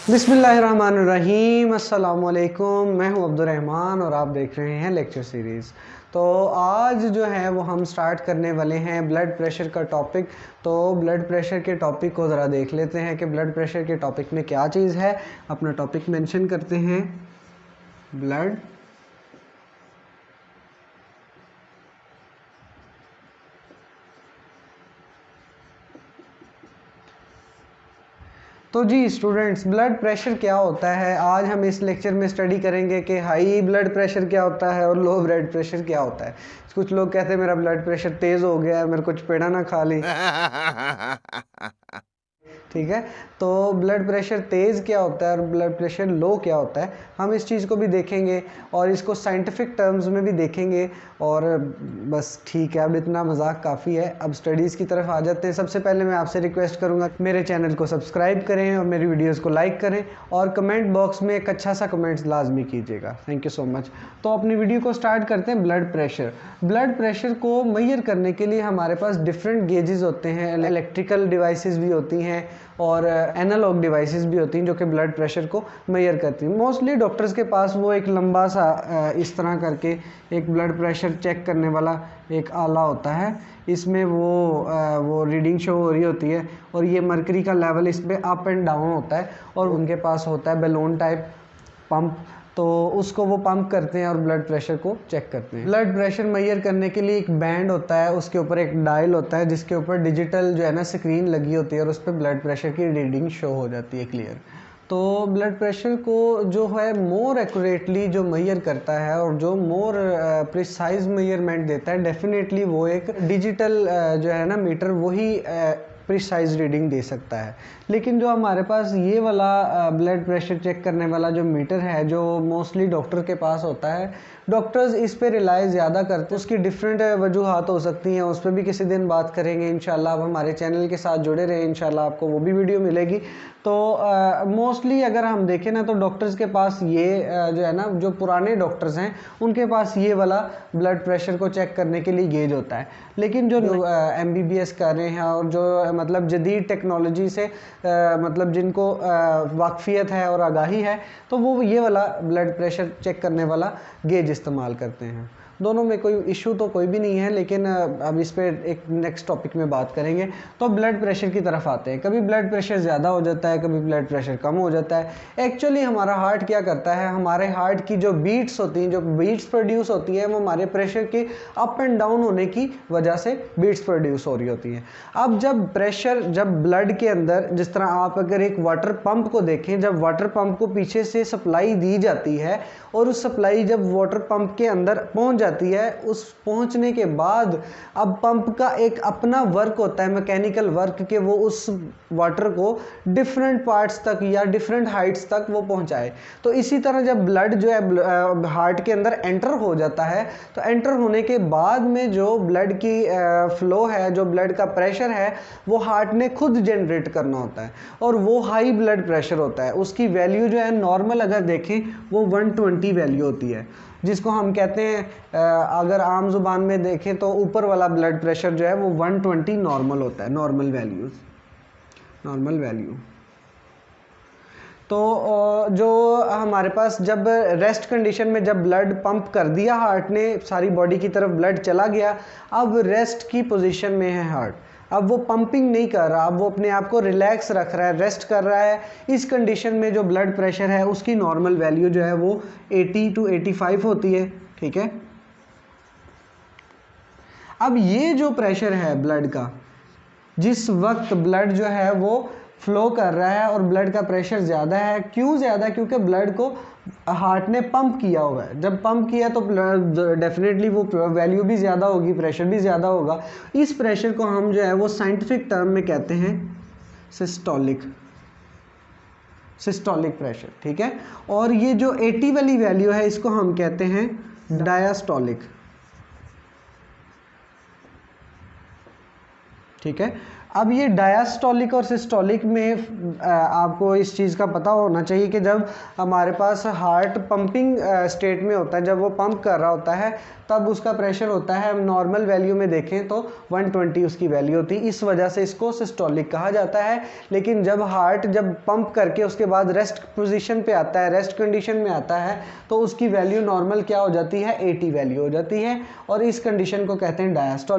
बिस्मिल्लाहिर्रहमानिर्रहीम, अस्सलामुअलैकुम। मैं हूं अब्दुर्रहमान और आप देख रहे हैं लेक्चर सीरीज़। तो आज जो है वो हम स्टार्ट करने वाले हैं ब्लड प्रेशर का टॉपिक। तो ब्लड प्रेशर के टॉपिक को ज़रा देख लेते हैं कि ब्लड प्रेशर के टॉपिक में क्या चीज़ है। अपना टॉपिक मेंशन करते हैं, ब्लड तो जी स्टूडेंट्स, ब्लड प्रेशर क्या होता है आज हम इस लेक्चर में स्टडी करेंगे कि हाई ब्लड प्रेशर क्या होता है और लो ब्लड प्रेशर क्या होता है। कुछ लोग कहते हैं मेरा ब्लड प्रेशर तेज़ हो गया है, मेरे कुछ पेड़ा ना खा ली। ठीक है, तो ब्लड प्रेशर तेज़ क्या होता है और ब्लड प्रेशर लो क्या होता है, हम इस चीज़ को भी देखेंगे और इसको साइंटिफिक टर्म्स में भी देखेंगे। और बस ठीक है, अब इतना मजाक काफ़ी है, अब स्टडीज़ की तरफ आ जाते हैं। सबसे पहले मैं आपसे रिक्वेस्ट करूँगा मेरे चैनल को सब्सक्राइब करें और मेरी वीडियोज़ को लाइक करें और कमेंट बॉक्स में एक अच्छा सा कमेंट्स लाजमी कीजिएगा। Thank you so much. तो अपनी वीडियो को स्टार्ट करते हैं। ब्लड प्रेशर को मेजर करने के लिए हमारे पास डिफरेंट गेजेस होते हैं, इलेक्ट्रिकल डिवाइसेस भी होती हैं और एनालॉग डिवाइसेस भी होती हैं जो कि ब्लड प्रेशर को मेजर करती हैं। मोस्टली डॉक्टर्स के पास वो एक लंबा सा इस तरह करके एक ब्लड प्रेशर चेक करने वाला एक आला होता है। इसमें वो रीडिंग शो हो रही होती है और ये मर्करी का लेवल इस पर अप एंड डाउन होता है और उनके पास होता है बैलून टाइप पंप, तो उसको वो पंप करते हैं और ब्लड प्रेशर को चेक करते हैं। ब्लड प्रेशर मेजर करने के लिए एक बैंड होता है, उसके ऊपर एक डायल होता है जिसके ऊपर डिजिटल जो है ना स्क्रीन लगी होती है और उस पर ब्लड प्रेशर की रीडिंग शो हो जाती है क्लियर। तो ब्लड प्रेशर को जो है मोर एक्यूरेटली जो मेजर करता है और जो मोर प्रिसाइज मेजरमेंट देता है, डेफिनेटली वो एक डिजिटल जो है ना मीटर वही प्रिसाइज रीडिंग दे सकता है। लेकिन जो हमारे पास ये वाला ब्लड प्रेशर चेक करने वाला जो मीटर है, जो मोस्टली डॉक्टर के पास होता है, डॉक्टर्स इस पे रिलाई ज़्यादा करते हैं। उसकी डिफरेंट वजूहात हो सकती हैं, उस पर भी किसी दिन बात करेंगे इंशाल्लाह। आप हमारे चैनल के साथ जुड़े रहे, इंशाल्लाह आपको वो भी वीडियो मिलेगी। तो मोस्टली अगर हम देखें ना तो डॉक्टर्स के पास ये जो है ना, जो पुराने डॉक्टर्स हैं उनके पास ये वाला ब्लड प्रेशर को चेक करने के लिए गेज होता है। लेकिन जो MBBS कर रहे हैं और जो मतलब जदीद टेक्नोलॉजी से मतलब जिनको वाकफियत है और आगाही है, तो वो ये वाला ब्लड प्रेशर चेक करने वाला गेज इस्तेमाल करते हैं। दोनों में कोई इशू तो कोई भी नहीं है, लेकिन अब इस पर एक नेक्स्ट टॉपिक में बात करेंगे। तो ब्लड प्रेशर की तरफ आते हैं। कभी ब्लड प्रेशर ज़्यादा हो जाता है, कभी ब्लड प्रेशर कम हो जाता है। एक्चुअली हमारा हार्ट क्या करता है, हमारे हार्ट की जो बीट्स होती हैं, जो बीट्स प्रोड्यूस होती है, वो हमारे प्रेशर के अप एंड डाउन होने की वजह से बीट्स प्रोड्यूस हो रही होती हैं। अब जब ब्लड के अंदर, जिस तरह आप अगर एक वाटर पंप को देखें, जब वाटर पंप को पीछे से सप्लाई दी जाती है और उस सप्लाई जब वाटर पंप के अंदर पहुंच जाती है, उस पहुंचने के बाद अब पंप का एक अपना वर्क होता है, मैकेनिकल वर्क, के वो उस वाटर को डिफरेंट पार्ट्स तक या डिफरेंट हाइट्स तक वो पहुंचाए। तो इसी तरह जब ब्लड जो है हार्ट के अंदर एंटर हो जाता है, तो एंटर होने के बाद में जो ब्लड की फ्लो है, जो ब्लड का प्रेशर है, वो हार्ट ने खुद जनरेट करना होता है और वो हाई ब्लड प्रेशर होता है। उसकी वैल्यू जो है नॉर्मल अगर देखें वो 120 वैल्यू होती है, जिसको हम कहते हैं अगर आम जुबान में देखें तो ऊपर वाला ब्लड प्रेशर जो है वो 120 नॉर्मल होता है, नॉर्मल वैल्यू। तो जो हमारे पास जब रेस्ट कंडीशन में जब ब्लड पंप कर दिया हार्ट ने, सारी बॉडी की तरफ ब्लड चला गया, अब रेस्ट की पोजीशन में है हार्ट। अब वो पंपिंग नहीं कर रहा, अब वो अपने आप को रिलैक्स रख रहा है, रेस्ट कर रहा है। इस कंडीशन में जो ब्लड प्रेशर है उसकी नॉर्मल वैल्यू जो है वो 80 to 85 होती है। ठीक है, अब ये जो प्रेशर है ब्लड का, जिस वक्त ब्लड जो है वो फ्लो कर रहा है और ब्लड का प्रेशर ज़्यादा है, क्यों ज़्यादा है? क्योंकि ब्लड को हार्ट ने पंप किया हुआ है। जब पंप किया तो डेफिनेटली वो वैल्यू भी ज़्यादा होगी, प्रेशर भी ज़्यादा होगा। इस प्रेशर को हम जो है वो साइंटिफिक टर्म में कहते हैं सिस्टोलिक प्रेशर। ठीक है, और ये जो 80 वाली वैल्यू है इसको हम कहते हैं डायस्टोलिक। ठीक है, अब ये डायस्टोलिक और सिस्टोलिक में आपको इस चीज़ का पता होना चाहिए कि जब हमारे पास हार्ट पंपिंग स्टेट में होता है, जब वो पंप कर रहा होता है, तब उसका प्रेशर होता है, हम नॉर्मल वैल्यू में देखें तो 120 उसकी वैल्यू होती है, इस वजह से इसको सिस्टोलिक कहा जाता है। लेकिन जब हार्ट जब पंप करके उसके बाद रेस्ट पोजीशन पे आता है, रेस्ट कंडीशन में आता है, तो उसकी वैल्यू नॉर्मल क्या हो जाती है, 80 वैल्यू हो जाती है, और इस कंडीशन को कहते हैं डायस्टोलिक।